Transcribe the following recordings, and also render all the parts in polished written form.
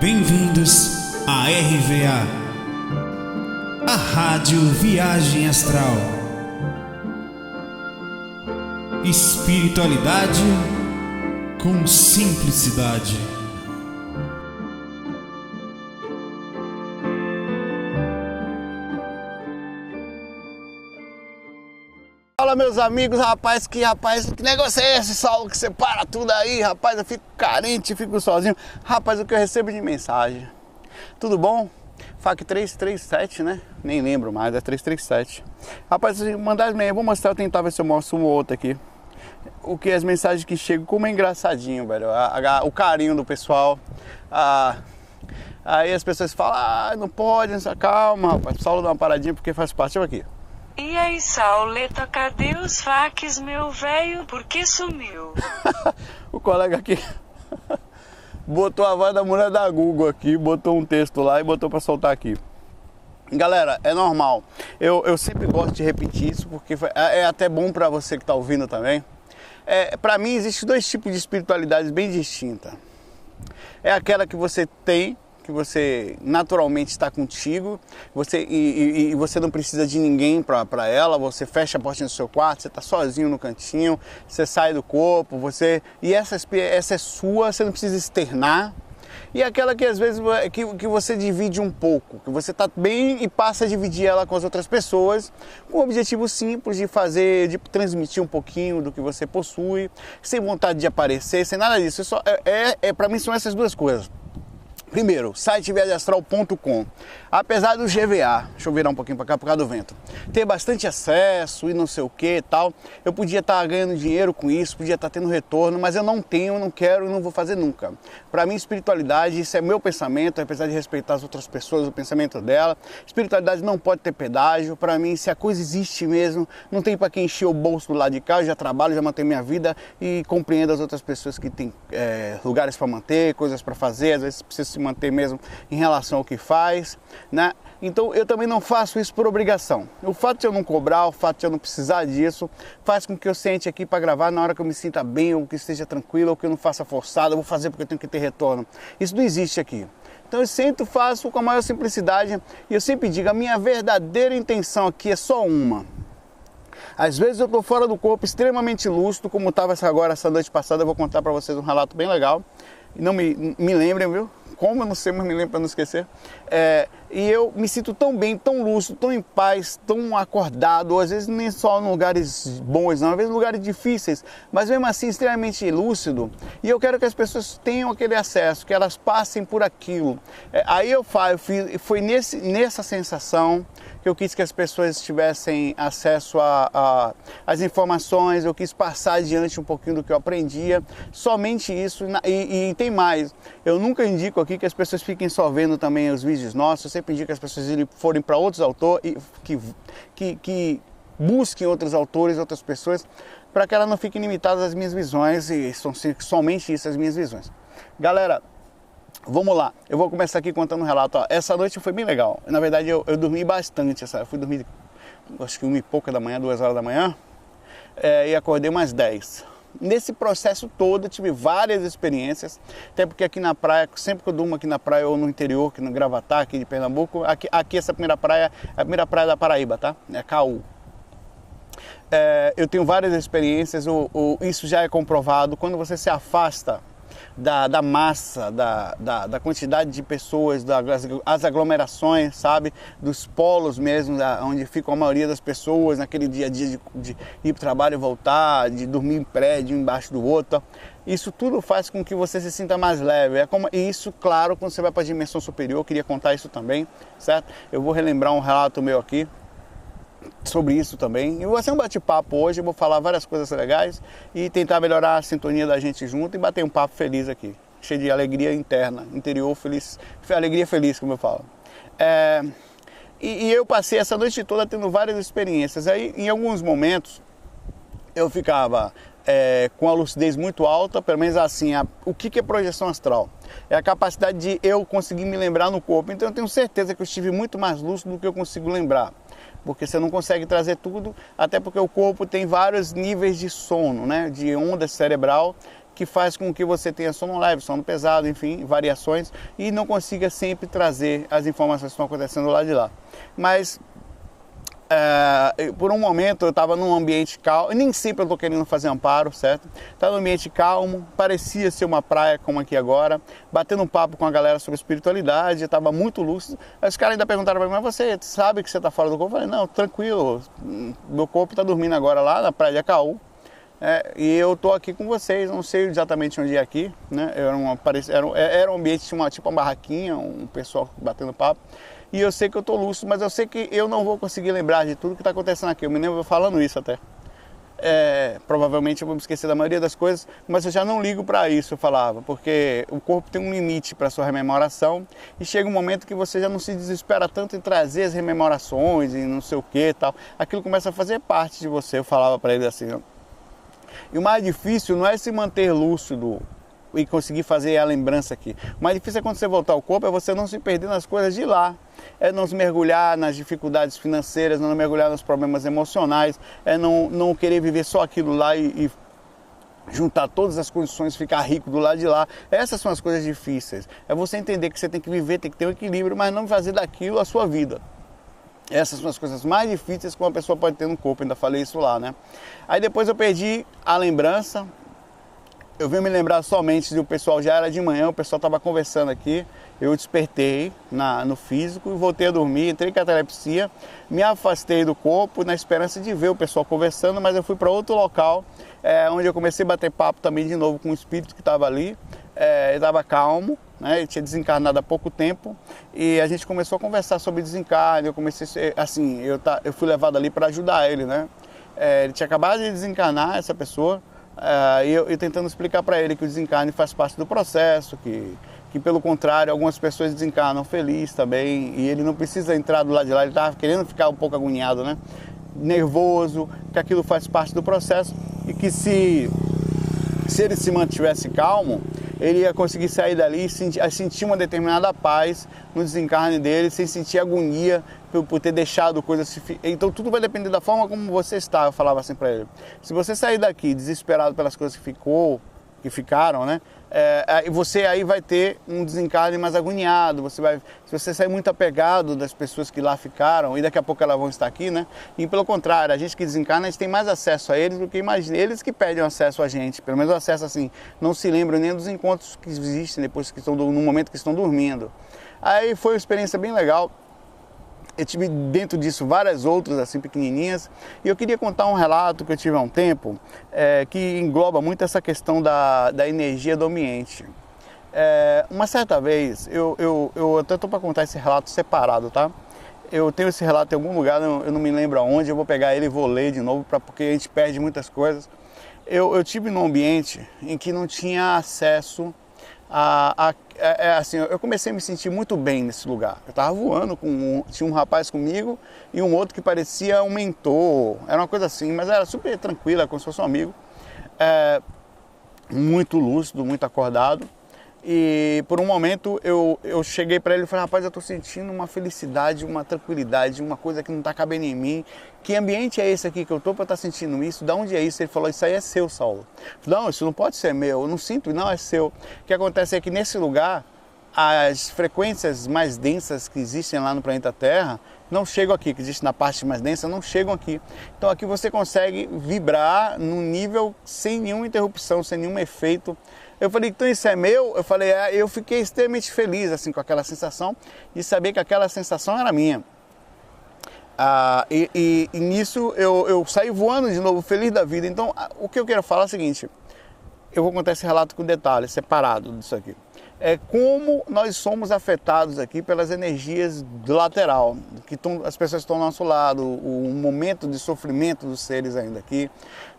Bem-vindos à RVA, a Rádio Viagem Astral. Espiritualidade com simplicidade. Fala, meus amigos, rapaz, que negócio é esse, Saulo, que separa tudo aí, rapaz? Eu fico carente, fico sozinho. Rapaz, o que eu recebo de mensagem? Tudo bom? FAQ 337, né? Nem lembro mais, é 337. Rapaz, mandar as mensagens, vou mostrar, eu tentar ver se eu mostro um ou outro aqui. O que as mensagens que chegam, como é engraçadinho, velho. O carinho do pessoal. Aí as pessoas falam, não pode, calma, rapaz. Saulo dá uma paradinha porque faz parte aqui. E aí, Sauleta, cadê os faques, meu velho? Por que sumiu? O colega aqui botou a voz da mulher da Google aqui, botou um texto lá e botou pra soltar aqui. Galera, é normal. Eu sempre gosto de repetir isso porque é até bom pra você que tá ouvindo também. Pra mim, existem dois tipos de espiritualidades bem distintas. É aquela que você tem, que você naturalmente está contigo, e você não precisa de ninguém para ela, você fecha a porta do seu quarto, você está sozinho no cantinho, você sai do corpo, e essa é sua, você não precisa externar. E aquela que às vezes que você divide um pouco, que você está bem e passa a dividir ela com as outras pessoas, com o objetivo simples de transmitir um pouquinho do que você possui, sem vontade de aparecer, sem nada disso. Para mim são essas duas coisas. Primeiro, site viagemastral.com. Apesar do GVA, deixa eu virar um pouquinho para cá por causa do vento, ter bastante acesso e não sei o que e tal, eu podia estar ganhando dinheiro com isso, podia estar tendo retorno, mas eu não tenho, não quero e não vou fazer nunca. Para mim, espiritualidade, isso é meu pensamento, apesar de respeitar as outras pessoas, o pensamento dela. Espiritualidade não pode ter pedágio. Para mim, se a coisa existe mesmo, não tem para quem encher o bolso do lado de cá. Eu já trabalho, já mantenho minha vida e compreendo as outras pessoas que têm lugares para manter, coisas para fazer, às vezes precisa se manter mesmo em relação ao que faz, né? Então eu também não faço isso por obrigação. O fato de eu não cobrar, o fato de eu não precisar disso, faz com que eu sente aqui para gravar na hora que eu me sinta bem, ou que esteja tranquilo, ou que eu não faça forçado, eu vou fazer porque eu tenho que ter retorno. Isso não existe aqui. Então eu sempre faço com a maior simplicidade e eu sempre digo, a minha verdadeira intenção aqui é só uma. Às vezes eu estou fora do corpo, extremamente lúcido, como estava essa noite passada, eu vou contar para vocês um relato bem legal. E não me lembrem, viu? Como eu não sei, mas me lembro para não esquecer. E eu me sinto tão bem, tão lúcido, tão em paz, tão acordado, às vezes nem só em lugares bons, não, às vezes em lugares difíceis, mas mesmo assim extremamente lúcido. E eu quero que as pessoas tenham aquele acesso, que elas passem por aquilo. Aí foi nessa sensação que eu quis que as pessoas tivessem acesso às informações, eu quis passar adiante um pouquinho do que eu aprendia, somente isso. E tem mais, eu nunca indico aqui que as pessoas fiquem só vendo também os vídeos nossos, eu sempre indico que as pessoas forem para outros autores, que busquem outros autores, outras pessoas, para que elas não fiquem limitadas às minhas visões, e são somente isso as minhas visões. Galera, vamos lá, eu vou começar aqui contando um relato. Essa noite foi bem legal, na verdade eu dormi bastante, eu fui dormir acho que 1 e pouca da manhã, 2 horas da manhã, e acordei umas 10. Nesse processo todo eu tive várias experiências, até porque aqui na praia, sempre que eu durmo aqui na praia ou no interior, aqui no Gravatá, aqui de Pernambuco, aqui essa primeira praia é a primeira praia da Paraíba, tá? É Caú. Eu tenho várias experiências, isso já é comprovado, quando você se afasta da massa, da quantidade de pessoas, as aglomerações, sabe? Dos polos mesmo, onde ficam a maioria das pessoas, naquele dia a dia de ir para o trabalho e voltar, de dormir em prédio, embaixo do outro. Isso tudo faz com que você se sinta mais leve. E isso, claro, quando você vai para a dimensão superior, eu queria contar isso também, certo? Eu vou relembrar um relato meu aqui sobre isso também. E vai ser um bate-papo hoje, eu vou falar várias coisas legais e tentar melhorar a sintonia da gente junto e bater um papo feliz aqui, cheio de alegria interna, interior feliz, alegria feliz, como eu falo. E eu passei essa noite toda tendo várias experiências. Aí, em alguns momentos, eu ficava com a lucidez muito alta, pelo menos assim, o que é projeção astral? É a capacidade de eu conseguir me lembrar no corpo. Então eu tenho certeza que eu estive muito mais lúcido do que eu consigo lembrar. Porque você não consegue trazer tudo, até porque o corpo tem vários níveis de sono, né? De onda cerebral, que faz com que você tenha sono leve, sono pesado, enfim, variações, e não consiga sempre trazer as informações que estão acontecendo lá de lá. Mas por um momento eu estava num ambiente calmo, nem sempre eu estou querendo fazer amparo, certo? Estava num ambiente calmo, parecia ser uma praia como aqui agora, batendo um papo com a galera sobre espiritualidade, estava muito lúcido. Aí os caras ainda perguntaram para mim, mas você sabe que você está fora do corpo? Eu falei, não, tranquilo, meu corpo está dormindo agora lá na praia de Acaú, e eu estou aqui com vocês, não sei exatamente onde é aqui, né? Era um ambiente, tinha tipo uma barraquinha, um pessoal batendo papo. E eu sei que eu estou lúcido, mas eu sei que eu não vou conseguir lembrar de tudo que está acontecendo aqui. Eu me lembro falando isso até. Provavelmente eu vou me esquecer da maioria das coisas, mas eu já não ligo para isso, eu falava, porque o corpo tem um limite para sua rememoração e chega um momento que você já não se desespera tanto em trazer as rememorações e não sei o que e tal. Aquilo começa a fazer parte de você, eu falava para ele assim. E o mais difícil não é se manter lúcido e conseguir fazer a lembrança aqui. O mais difícil é quando você voltar ao corpo, é você não se perder nas coisas de lá. É não se mergulhar nas dificuldades financeiras, não mergulhar nos problemas emocionais, é não querer viver só aquilo lá e juntar todas as condições, ficar rico do lado de lá. Essas são as coisas difíceis. É você entender que você tem que viver, tem que ter um equilíbrio, mas não fazer daquilo a sua vida. Essas são as coisas mais difíceis que uma pessoa pode ter no corpo, ainda falei isso lá, né? Aí depois eu perdi a lembrança. Eu vim me lembrar somente do pessoal, já era de manhã, o pessoal estava conversando aqui, eu despertei no físico e voltei a dormir, entrei com a catalepsia, me afastei do corpo na esperança de ver o pessoal conversando, mas eu fui para outro local, onde eu comecei a bater papo também de novo com o espírito que estava ali, ele estava calmo, né, ele tinha desencarnado há pouco tempo, e a gente começou a conversar sobre desencarne, eu comecei, assim, eu fui levado ali para ajudar ele, né, ele tinha acabado de desencarnar, essa pessoa, e eu tentando explicar para ele que o desencarne faz parte do processo, que pelo contrário, algumas pessoas desencarnam felizes também, e ele não precisa entrar do lado de lá, ele estava querendo ficar um pouco agoniado, né? Nervoso, que aquilo faz parte do processo, e que se ele se mantivesse calmo, ele ia conseguir sair dali e sentir uma determinada paz no desencarne dele, sem sentir agonia por ter deixado coisas. Então tudo vai depender da forma como você está, eu falava assim para ele. Se você sair daqui desesperado pelas coisas que ficaram, né? Você aí vai ter um desencarne mais agoniado, se você sair muito apegado das pessoas que lá ficaram, e daqui a pouco elas vão estar aqui, né? E pelo contrário, a gente que desencarna, a gente tem mais acesso a eles do que imagina. Eles que pedem acesso a gente, pelo menos acesso assim, não se lembram nem dos encontros que existem depois que estão no momento que estão dormindo. Aí foi uma experiência bem legal. Eu tive dentro disso várias outras assim pequenininhas, e eu queria contar um relato que eu tive há um tempo, que engloba muito essa questão da energia do ambiente. Uma certa vez, eu até estou para contar esse relato separado, tá? Eu tenho esse relato em algum lugar, eu não me lembro aonde, eu vou pegar ele e vou ler de novo, porque a gente perde muitas coisas. Eu tive num ambiente em que não tinha acesso assim, eu comecei a me sentir muito bem nesse lugar. Eu estava voando, tinha um rapaz comigo e um outro que parecia um mentor, era uma coisa assim, mas era super tranquila, como se fosse um amigo, muito lúcido, muito acordado. E por um momento eu cheguei para ele e falei, rapaz, eu estou sentindo uma felicidade, uma tranquilidade, uma coisa que não está cabendo em mim. Que ambiente é esse aqui que eu estou para estar sentindo isso? De onde é isso? Ele falou, isso aí é seu, Saulo. Eu falei, não, isso não pode ser meu, eu não sinto, não, é seu. O que acontece é que nesse lugar, as frequências mais densas que existem lá no planeta Terra não chegam aqui, que existem na parte mais densa, não chegam aqui. Então aqui você consegue vibrar num nível sem nenhuma interrupção, sem nenhum efeito. Eu falei, então isso é meu? Eu falei, eu fiquei extremamente feliz assim, com aquela sensação de saber que aquela sensação era minha. E nisso eu saí voando de novo, feliz da vida. Então o que eu quero falar é o seguinte, eu vou contar esse relato com detalhes, separado disso aqui. É como nós somos afetados aqui pelas energias do lateral, as pessoas estão ao nosso lado, o momento de sofrimento dos seres ainda aqui,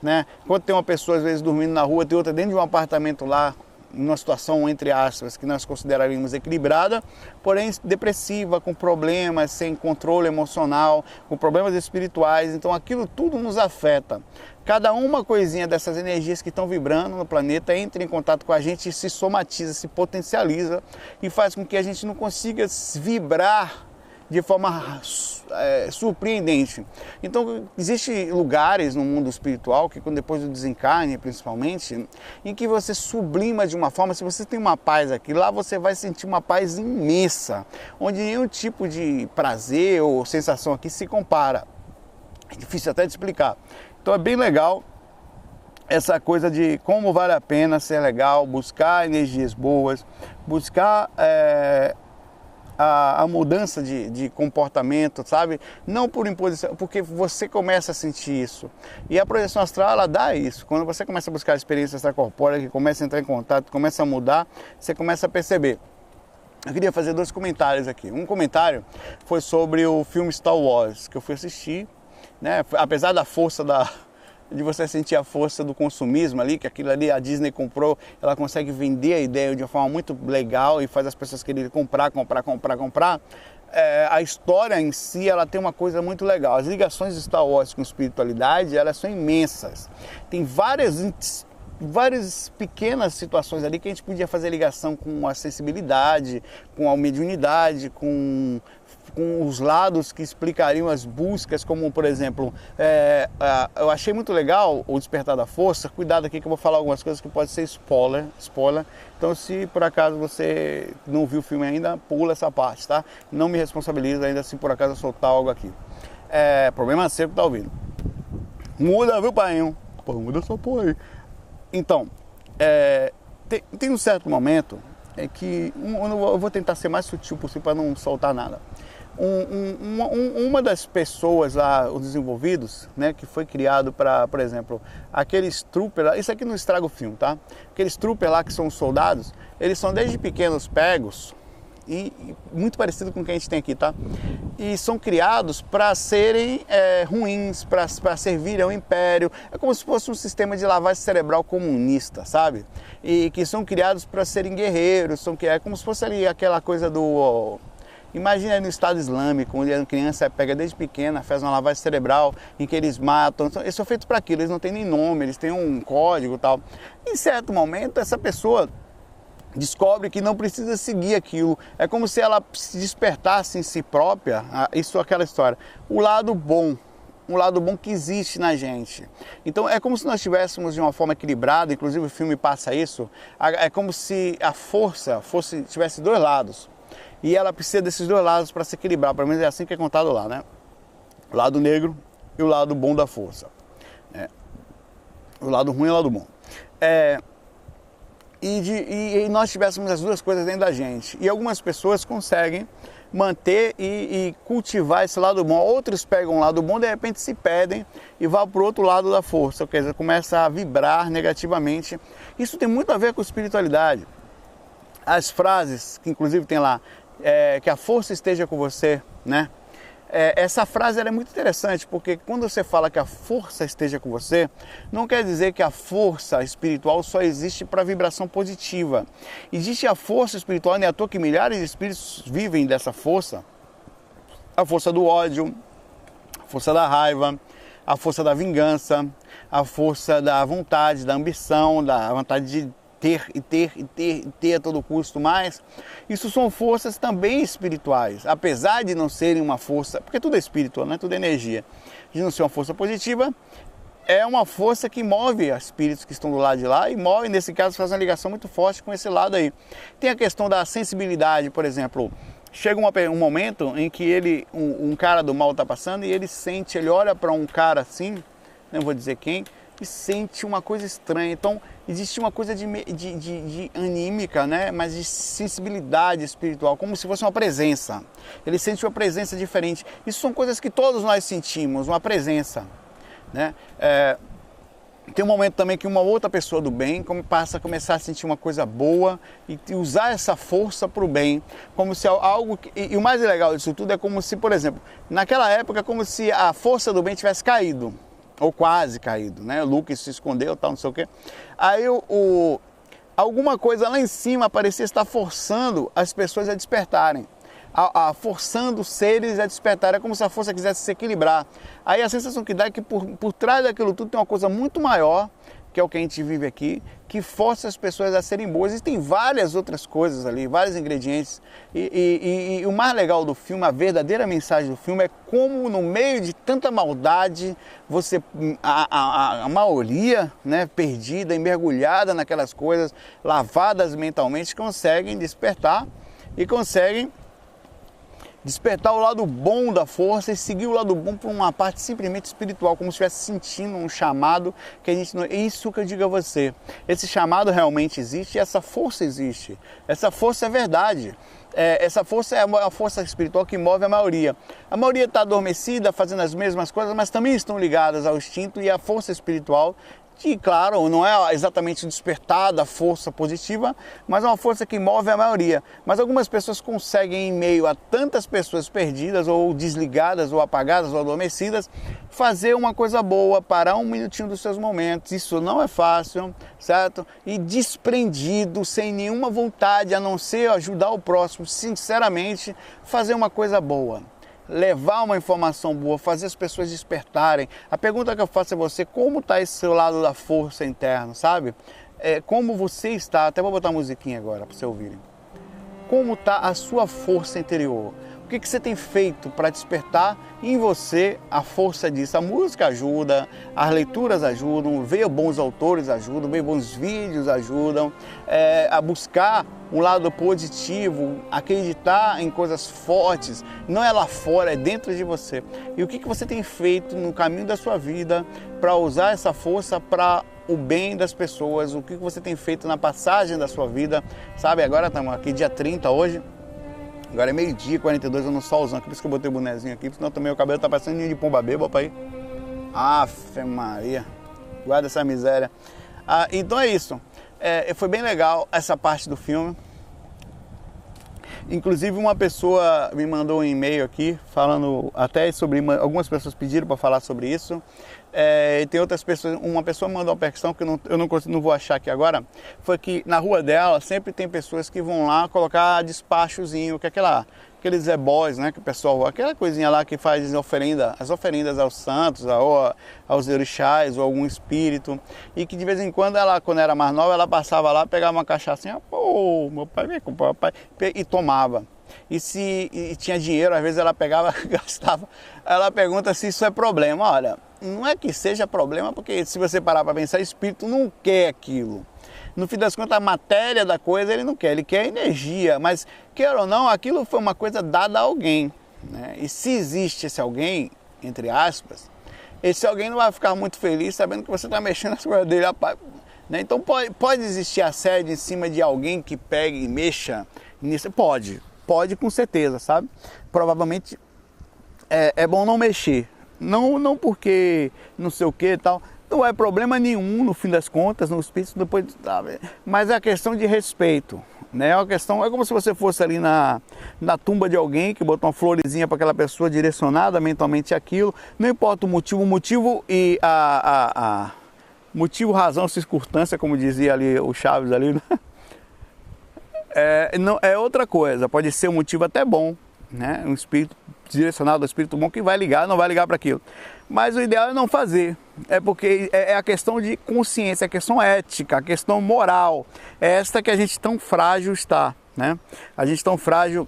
né? Quando tem uma pessoa às vezes dormindo na rua, tem outra dentro de um apartamento lá, numa situação, entre aspas, que nós consideraríamos equilibrada, porém depressiva, com problemas, sem controle emocional, com problemas espirituais, então aquilo tudo nos afeta. Cada uma coisinha dessas energias que estão vibrando no planeta entra em contato com a gente e se somatiza, se potencializa e faz com que a gente não consiga vibrar de forma surpreendente. Então, existem lugares no mundo espiritual que, depois do desencarne, principalmente, em que você sublima de uma forma, se você tem uma paz aqui, lá você vai sentir uma paz imensa, onde nenhum tipo de prazer ou sensação aqui se compara. É difícil até de explicar. Então é bem legal essa coisa de como vale a pena ser legal, buscar energias boas, buscar a mudança de comportamento, sabe? Não por imposição, porque você começa a sentir isso. E a projeção astral, ela dá isso. Quando você começa a buscar a experiência extracorpórea, que começa a entrar em contato, começa a mudar, você começa a perceber. Eu queria fazer 2 comentários aqui. Um comentário foi sobre o filme Star Wars, que eu fui assistir, né? Apesar da força de você sentir a força do consumismo ali, que aquilo ali a Disney comprou, ela consegue vender a ideia de uma forma muito legal e faz as pessoas quererem comprar. A história em si, ela tem uma coisa muito legal. As ligações de Star Wars com espiritualidade, elas são imensas. Tem várias pequenas situações ali que a gente podia fazer ligação com a sensibilidade, com a mediunidade, com os lados que explicariam as buscas, como por exemplo, eu achei muito legal o Despertar da Força. Cuidado aqui que eu vou falar algumas coisas que pode ser spoiler. Então, se por acaso você não viu o filme ainda, pula essa parte, tá? Não me responsabiliza ainda se por acaso eu soltar algo aqui. Problema seu que tá ouvindo. Muda, viu, pai? Pô, muda essa porra aí. Então, tem um certo momento que eu vou tentar ser mais sutil possível para não soltar nada. Uma das pessoas lá, os desenvolvidos, né, que foi criado para, por exemplo, aqueles troopers, isso aqui não estraga o filme, tá? Aqueles troopers lá que são os soldados, eles são desde pequenos pegos e muito parecido com o que a gente tem aqui, tá? E são criados para serem ruins, para servirem ao império. É como se fosse um sistema de lavagem cerebral comunista, sabe? E que são criados para serem guerreiros, é como se fosse ali aquela coisa do... Imagina aí no Estado Islâmico, onde a criança pega desde pequena, faz uma lavagem cerebral, em que eles matam. Eles são feitos para aquilo, eles não têm nem nome, eles têm um código e tal. Em certo momento, essa pessoa descobre que não precisa seguir aquilo. É como se ela se despertasse em si própria, isso é aquela história. O lado bom que existe na gente. Então é como se nós estivéssemos de uma forma equilibrada, inclusive o filme passa isso, é como se a força tivesse 2 lados. E ela precisa desses 2 lados para se equilibrar, pelo menos é assim que é contado lá, né? O lado negro e o lado bom da força. O lado ruim e o lado bom. E nós tivéssemos as 2 coisas dentro da gente. E algumas pessoas conseguem manter e cultivar esse lado bom. Outros pegam o lado bom, de repente se perdem e vão para o outro lado da força, quer dizer, começa a vibrar negativamente. Isso tem muito a ver com espiritualidade. As frases, que inclusive tem lá, que a força esteja com você, né? Essa frase ela é muito interessante, porque quando você fala que a força esteja com você, não quer dizer que a força espiritual só existe para vibração positiva. Existe a força espiritual, não é à toa que milhares de espíritos vivem dessa força. A força do ódio, a força da raiva, a força da vingança, a força da vontade, da ambição, da vontade de ter a todo custo mais. Isso são forças também espirituais, apesar de não serem uma força, porque tudo é espiritual, né? Tudo é energia, de não ser uma força positiva, é uma força que move os espíritos que estão do lado de lá e move, nesse caso, faz uma ligação muito forte com esse lado aí. Tem a questão da sensibilidade, por exemplo. Chega um momento em que um cara do mal está passando e ele olha para um cara assim, não vou dizer quem, e sente uma coisa estranha. Então existe uma coisa de anímica, né? Mas de sensibilidade espiritual, como se fosse uma presença. Ele sente uma presença diferente. Isso são coisas que todos nós sentimos, uma presença, né? Tem um momento também que uma outra pessoa do bem passa a começar a sentir uma coisa boa e usar essa força para o bem, como se algo... E o mais legal disso tudo é como se, por exemplo, naquela época, como se a força do bem tivesse caído, ou quase caído, né? O Lucas se escondeu, tal, não sei o quê. Aí alguma coisa lá em cima parecia estar forçando as pessoas a despertarem, forçando os seres a despertarem, é como se a força quisesse se equilibrar. Aí a sensação que dá é que por trás daquilo tudo tem uma coisa muito maior, que é o que a gente vive aqui, que força as pessoas a serem boas. E tem várias outras coisas ali, vários ingredientes. E o mais legal do filme, a verdadeira mensagem do filme é como no meio de tanta maldade, você, a maioria, né, perdida, mergulhada naquelas coisas, lavadas mentalmente, conseguem despertar e conseguem despertar o lado bom da força e seguir o lado bom por uma parte simplesmente espiritual, como se estivesse sentindo um chamado que a gente não... É isso que eu digo a você. Esse chamado realmente existe e essa força existe. Essa força é verdade. Essa força é a força espiritual que move a maioria. A maioria está adormecida, fazendo as mesmas coisas, mas também estão ligadas ao instinto e à força espiritual. Que, claro, não é exatamente despertar da força positiva, mas é uma força que move a maioria. Mas algumas pessoas conseguem, em meio a tantas pessoas perdidas, ou desligadas, ou apagadas, ou adormecidas, fazer uma coisa boa, parar um minutinho dos seus momentos. Isso não é fácil, certo? E desprendido, sem nenhuma vontade, a não ser ajudar o próximo, sinceramente, fazer uma coisa boa. Levar uma informação boa, fazer as pessoas despertarem. A pergunta que eu faço a você, como está esse seu lado da força interna, sabe? Como você está, até vou botar a musiquinha agora para você ouvirem. Como está a sua força interior? O que você tem feito para despertar em você a força disso? A música ajuda, as leituras ajudam, ver bons autores ajudam, ver bons vídeos ajudam, a buscar um lado positivo, acreditar em coisas fortes, não é lá fora, é dentro de você. E o que você tem feito no caminho da sua vida para usar essa força para o bem das pessoas? O que você tem feito na passagem da sua vida, sabe? Agora estamos aqui dia 30 hoje. Agora é meio-dia, 42, eu no solzão, por isso que eu botei o bonezinho aqui, senão também o cabelo tá parecendo ninho de pomba beba, pai. Afe Maria, guarda essa miséria. Então é isso, foi bem legal essa parte do filme. Inclusive uma pessoa me mandou um e-mail aqui, falando até sobre, algumas pessoas pediram para falar sobre isso. E tem outras pessoas, uma pessoa mandou uma questão que eu não vou achar aqui agora, foi que na rua dela sempre tem pessoas que vão lá colocar despachozinho, que é aqueles ebós, né, que o pessoal, aquela coisinha lá que faz as oferendas aos santos, ou aos orixás, ou algum espírito, e que de vez em quando ela, quando era mais nova, ela passava lá, pegava uma cachaçinha, pô, meu pai vem com o papai, e tomava. E tinha dinheiro, às vezes ela pegava, gastava. Ela pergunta se isso é problema. Olha, não é que seja problema, porque se você parar para pensar, o espírito não quer aquilo. No fim das contas, a matéria da coisa ele não quer, ele quer energia. Mas, quer ou não, aquilo foi uma coisa dada a alguém, né? E se existe esse alguém, entre aspas, esse alguém não vai ficar muito feliz sabendo que você está mexendo nas coisas dele, rapaz, né? Então pode existir assédio em cima de alguém que pegue e mexa nisso? Pode com certeza, sabe? Provavelmente é bom não mexer. Não porque não sei o que e tal. Não é problema nenhum, no fim das contas, no espírito depois, sabe? Mas é a questão de respeito, né? É como se você fosse ali na tumba de alguém que botou uma florezinha para aquela pessoa direcionada mentalmente àquilo. Não importa o motivo e motivo, razão, circunstância, como dizia ali o Chaves ali, né? É outra coisa, pode ser um motivo até bom, né? Um espírito direcionado ao espírito bom que vai ligar, não vai ligar para aquilo. Mas o ideal é não fazer, porque é a questão de consciência, a questão ética, a questão moral. É esta que a gente tão frágil está, né? A gente tão frágil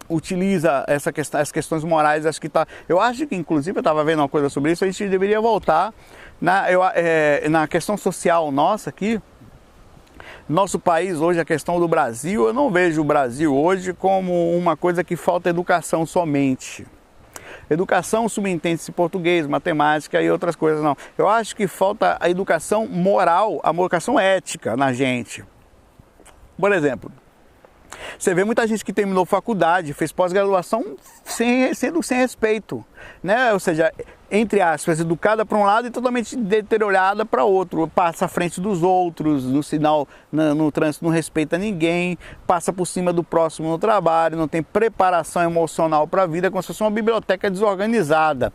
utiliza as questões morais, acho que tá. Eu acho que, inclusive, eu estava vendo uma coisa sobre isso, a gente deveria voltar na questão social nossa aqui. Nosso país hoje, a questão do Brasil, eu não vejo o Brasil hoje como uma coisa que falta educação somente. Educação subentende-se português, matemática e outras coisas, não. Eu acho que falta a educação moral, a educação ética na gente. Por exemplo, você vê muita gente que terminou faculdade, fez pós-graduação sendo sem respeito, né? Ou seja, entre aspas, educada para um lado e totalmente deteriorada para outro. Passa à frente dos outros, no sinal, no trânsito, não respeita ninguém, passa por cima do próximo no trabalho, não tem preparação emocional para a vida, como se fosse uma biblioteca desorganizada.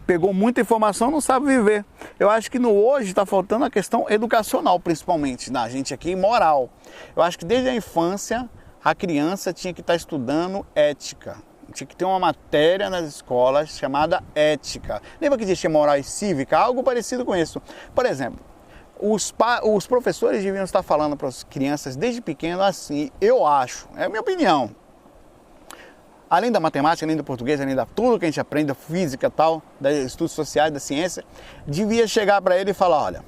Pegou muita informação, não sabe viver. Eu acho que no hoje está faltando a questão educacional, principalmente, na gente aqui, moral. Eu acho que desde a infância, a criança tinha que estar estudando ética. Tinha que ter uma matéria nas escolas chamada ética. Lembra que existia moral e cívica? Algo parecido com isso. Por exemplo, Os professores deviam estar falando para as crianças desde pequeno assim, eu acho, é a minha opinião. Além da matemática, além do português, além de tudo que a gente aprende, da física e tal, dos estudos sociais, da ciência, devia chegar para ele e falar, olha,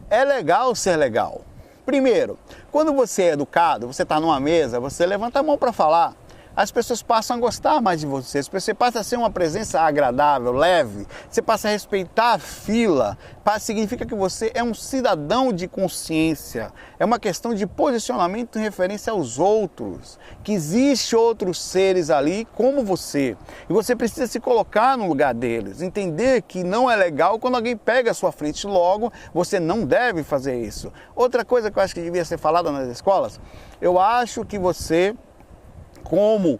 é legal ser legal. Primeiro, quando você é educado, você está numa mesa, você levanta a mão para falar, as pessoas passam a gostar mais de você, você passa a ser uma presença agradável, leve, você passa a respeitar a fila, significa que você é um cidadão de consciência, é uma questão de posicionamento em referência aos outros, que existe outros seres ali como você, e você precisa se colocar no lugar deles, entender que não é legal quando alguém pega a sua frente logo, você não deve fazer isso. Outra coisa que eu acho que devia ser falada nas escolas, eu acho que você, como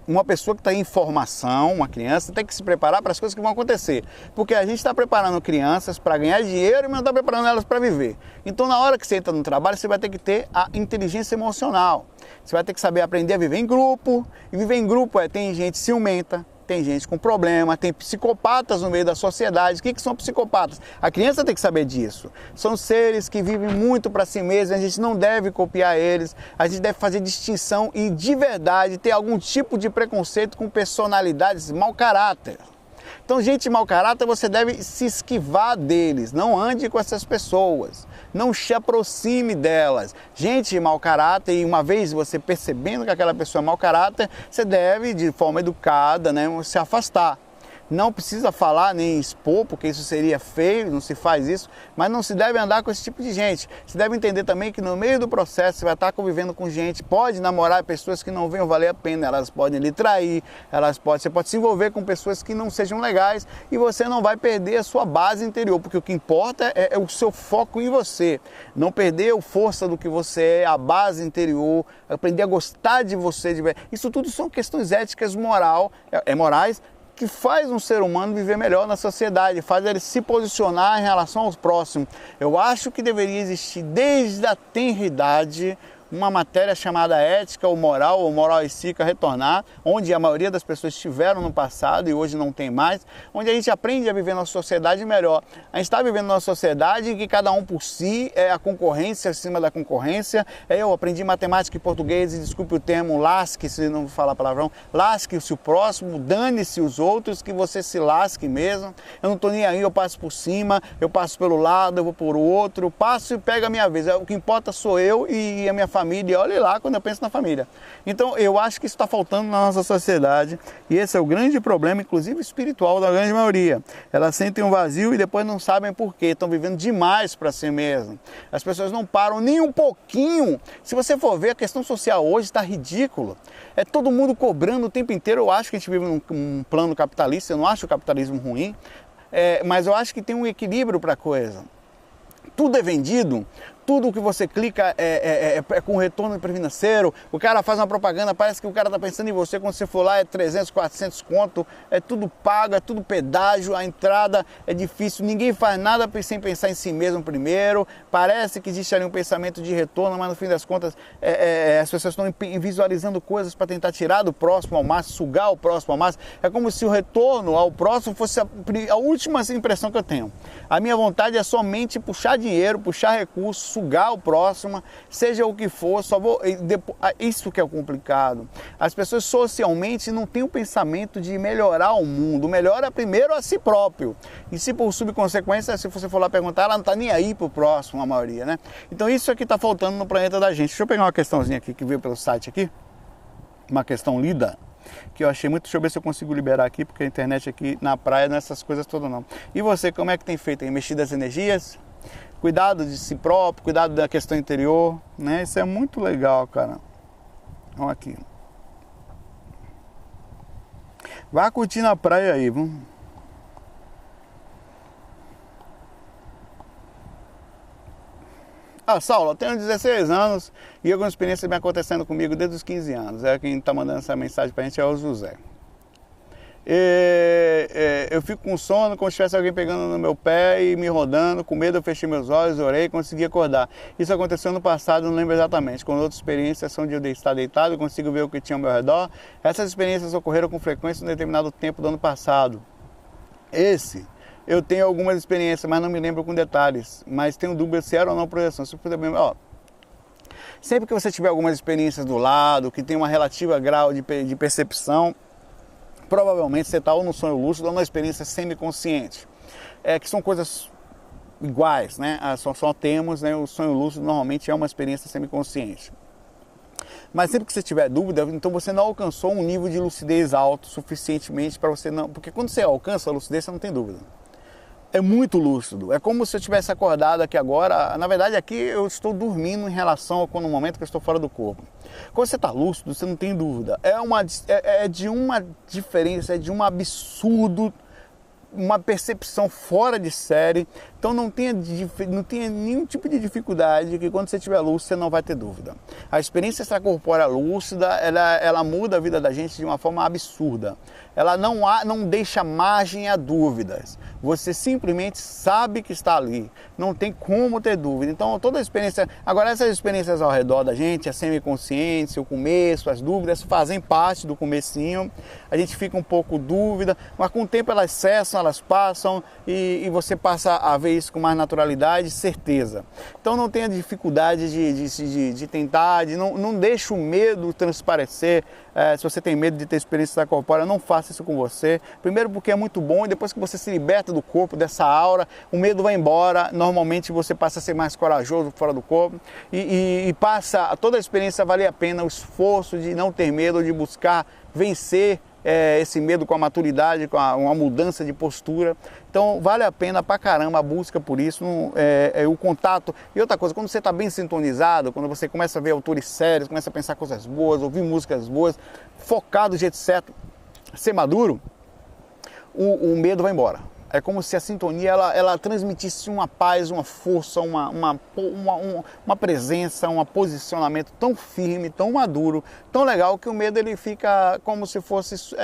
uma pessoa que está em formação, uma criança, tem que se preparar para as coisas que vão acontecer. Porque a gente está preparando crianças para ganhar dinheiro, mas não está preparando elas para viver. Então, na hora que você entra no trabalho, você vai ter que ter a inteligência emocional. Você vai ter que saber aprender a viver em grupo. E viver em grupo tem gente ciumenta, tem gente com problema, tem psicopatas no meio da sociedade. O que são psicopatas? A criança tem que saber disso. São seres que vivem muito para si mesmos, a gente não deve copiar eles, a gente deve fazer distinção e de verdade ter algum tipo de preconceito com personalidades mau caráter. Então, gente mau caráter, você deve se esquivar deles, não ande com essas pessoas, não se aproxime delas. Gente de mau caráter, e uma vez você percebendo que aquela pessoa é mau caráter, você deve, de forma educada, né, se afastar. Não precisa falar nem expor, porque isso seria feio, não se faz isso, mas não se deve andar com esse tipo de gente. Você deve entender também que no meio do processo você vai estar convivendo com gente, pode namorar pessoas que não venham valer a pena, elas podem lhe trair, você pode se envolver com pessoas que não sejam legais e você não vai perder a sua base interior, porque o que importa é o seu foco em você, não perder a força do que você é, a base interior, aprender a gostar de você. Isso tudo são questões éticas morais, que faz um ser humano viver melhor na sociedade, faz ele se posicionar em relação aos próximos. Eu acho que deveria existir desde a tenra idade uma matéria chamada ética ou moral e cívica retornar, onde a maioria das pessoas estiveram no passado e hoje não tem mais, onde a gente aprende a viver numa sociedade melhor. A gente está vivendo numa sociedade em que cada um por si é a concorrência acima da concorrência. Eu aprendi matemática e português e, desculpe o termo, lasque, se não falar palavrão, lasque-se o próximo, dane-se os outros, que você se lasque mesmo. Eu não estou nem aí, eu passo por cima, eu passo pelo lado, eu vou por outro, eu passo e pego a minha vez. O que importa sou eu e a minha família. E olhe lá quando eu penso na família. Então eu acho que isso está faltando na nossa sociedade e esse é o grande problema, inclusive espiritual, da grande maioria. Elas sentem um vazio e depois não sabem por quê, estão vivendo demais para si mesmo. As pessoas não param nem um pouquinho. Se você for ver, a questão social hoje está ridícula. É todo mundo cobrando o tempo inteiro. Eu acho que a gente vive num plano capitalista, eu não acho o capitalismo ruim, mas eu acho que tem um equilíbrio para a coisa. Tudo é vendido, tudo que você clica é com retorno financeiro, o cara faz uma propaganda, parece que o cara está pensando em você, quando você for lá é 300, 400 conto, é tudo pago, é tudo pedágio, a entrada é difícil, ninguém faz nada sem pensar em si mesmo primeiro, parece que existe ali um pensamento de retorno, mas no fim das contas as pessoas estão visualizando coisas para tentar tirar do próximo ao máximo, sugar o próximo ao máximo, é como se o retorno ao próximo fosse a última impressão que eu tenho. A minha vontade é somente puxar dinheiro, puxar recursos, sugar o próximo, seja o que for, isso que é o complicado. As pessoas socialmente não têm o pensamento de melhorar o mundo, melhora primeiro a si próprio. E se por subconsequência, se você for lá perguntar, ela não está nem aí para o próximo, a maioria, né? Então isso aqui está faltando no planeta da gente. Deixa eu pegar uma questãozinha aqui que veio pelo site aqui, uma questão lida, que eu achei muito, deixa eu ver se eu consigo liberar aqui, porque a internet aqui na praia não é essas coisas todas não. E você, como é que tem feito? Tem mexido as energias? Cuidado de si próprio, cuidado da questão interior, né? Isso é muito legal, cara. Olha aqui. Vai curtir na praia aí, vamos. Saulo, eu tenho 16 anos e algumas experiências vem acontecendo comigo desde os 15 anos. Quem está mandando essa mensagem pra gente é o José. Eu fico com sono, como se tivesse alguém pegando no meu pé e me rodando, com medo eu fechei meus olhos, orei e consegui acordar. Isso aconteceu no passado, não lembro exatamente. Quando outras experiências são de eu estar deitado, eu consigo ver o que tinha ao meu redor. Essas experiências ocorreram com frequência em um determinado tempo do ano passado. eu tenho algumas experiências, mas não me lembro com detalhes. Mas tenho dúvida se era ou não projeção. Se puder bem, ó, sempre que você tiver algumas experiências do lado, que tem uma relativa grau de percepção, provavelmente você está ou no sonho lúcido ou na experiência semiconsciente. Que são coisas iguais, né? Só temos, né? O sonho lúcido normalmente é uma experiência semiconsciente. Mas sempre que você tiver dúvida, então você não alcançou um nível de lucidez alto suficientemente para você não... Porque quando você alcança a lucidez, você não tem dúvida. É muito lúcido. É como se eu tivesse acordado aqui agora. Na verdade, aqui eu estou dormindo em relação ao momento que eu estou fora do corpo. Quando você está lúcido, você não tem dúvida. É de uma diferença, é de um absurdo, uma percepção fora de série. Então não tenha nenhum tipo de dificuldade que quando você estiver lúcido você não vai ter dúvida. A experiência extracorpórea lúcida, ela muda a vida da gente de uma forma absurda. Ela não deixa margem a dúvidas. Você simplesmente sabe que está ali. Não tem como ter dúvida. Então toda a experiência... Agora essas experiências ao redor da gente, a semiconsciência, o começo, as dúvidas fazem parte do comecinho. A gente fica um pouco dúvida, mas com o tempo elas cessam, elas passam e você passa a ver isso com mais naturalidade e certeza. Então não tenha dificuldade de tentar, não deixe o medo transparecer. Se você tem medo de ter experiência extracorpórea, não faça isso com você. Primeiro porque é muito bom, e depois que você se liberta do corpo, dessa aura, o medo vai embora. Normalmente você passa a ser mais corajoso fora do corpo e passa toda a experiência a valer a pena, o esforço de não ter medo, de buscar vencer esse medo com a maturidade, com uma mudança de postura. Então vale a pena pra caramba a busca por isso, o contato. E outra coisa, quando você está bem sintonizado, quando você começa a ver autores sérios, começa a pensar coisas boas, ouvir músicas boas, focado do jeito certo, ser maduro, o medo vai embora. É como se a sintonia ela transmitisse uma paz, uma força, uma presença, um posicionamento tão firme, tão maduro, tão legal, que o medo ele fica como se fosse,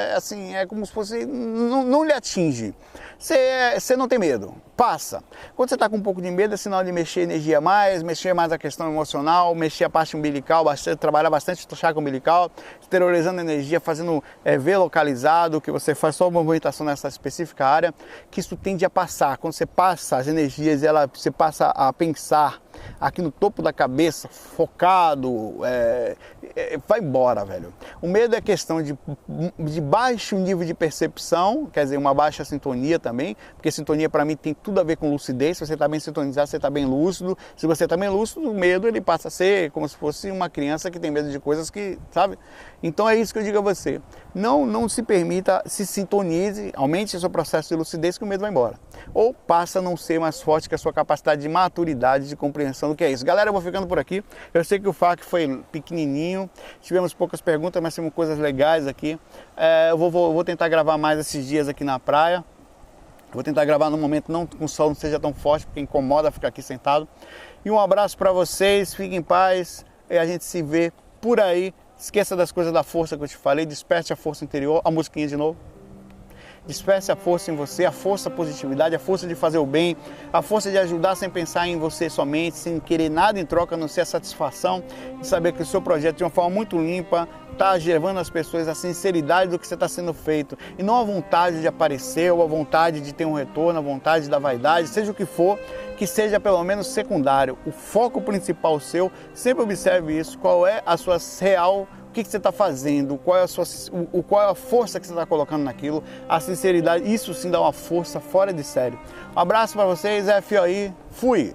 como se fosse, não lhe atinge. Você não tem medo, passa. Quando você está com um pouco de medo, é sinal de mexer energia mais, mexer mais a questão emocional, mexer a parte umbilical, trabalhar bastante o chakra umbilical, exteriorizando energia, fazendo V localizado, que você faz só uma movimentação nessa específica área, que isso tende a passar. Quando você passa as energias, você passa a pensar aqui no topo da cabeça, focado, vai embora, velho. O medo é questão de baixo nível de percepção, quer dizer, uma baixa sintonia também, porque sintonia para mim tem tudo a ver com lucidez. Se você está bem sintonizado, você está bem lúcido. Se você está bem lúcido, o medo ele passa a ser como se fosse uma criança que tem medo de coisas que, sabe? Então é isso que eu digo a você. Não se permita, se sintonize, aumente o seu processo de lucidez que o medo vai embora. Ou passa a não ser mais forte que a sua capacidade de maturidade, de compreensão do que é isso. Galera, eu vou ficando por aqui. Eu sei que o FAQ foi pequenininho, tivemos poucas perguntas, mas temos coisas legais aqui. Eu vou tentar gravar mais esses dias aqui na praia. Vou tentar gravar no momento não com o sol não seja tão forte, porque incomoda ficar aqui sentado. E um abraço para vocês, fiquem em paz e a gente se vê por aí. Esqueça das coisas da força que eu te falei, desperte a força interior, a musiquinha de novo. Desperte a força em você, a força, a positividade, a força de fazer o bem, a força de ajudar sem pensar em você somente, sem querer nada em troca, a não ser a satisfação de saber que o seu projeto, de uma forma muito limpa, está levando as pessoas a sinceridade do que você está sendo feito. E não a vontade de aparecer, ou a vontade de ter um retorno, a vontade da vaidade, seja o que for, que seja pelo menos secundário. O foco principal seu, sempre observe isso, qual é a sua real, o que você está fazendo, qual é a força que você está colocando naquilo, a sinceridade, isso sim dá uma força fora de sério. Um abraço para vocês, FOI, fui!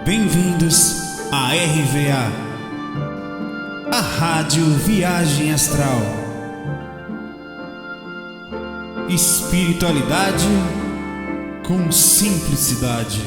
Bem-vindos à RVA, a Rádio Viagem Astral. Espiritualidade com simplicidade.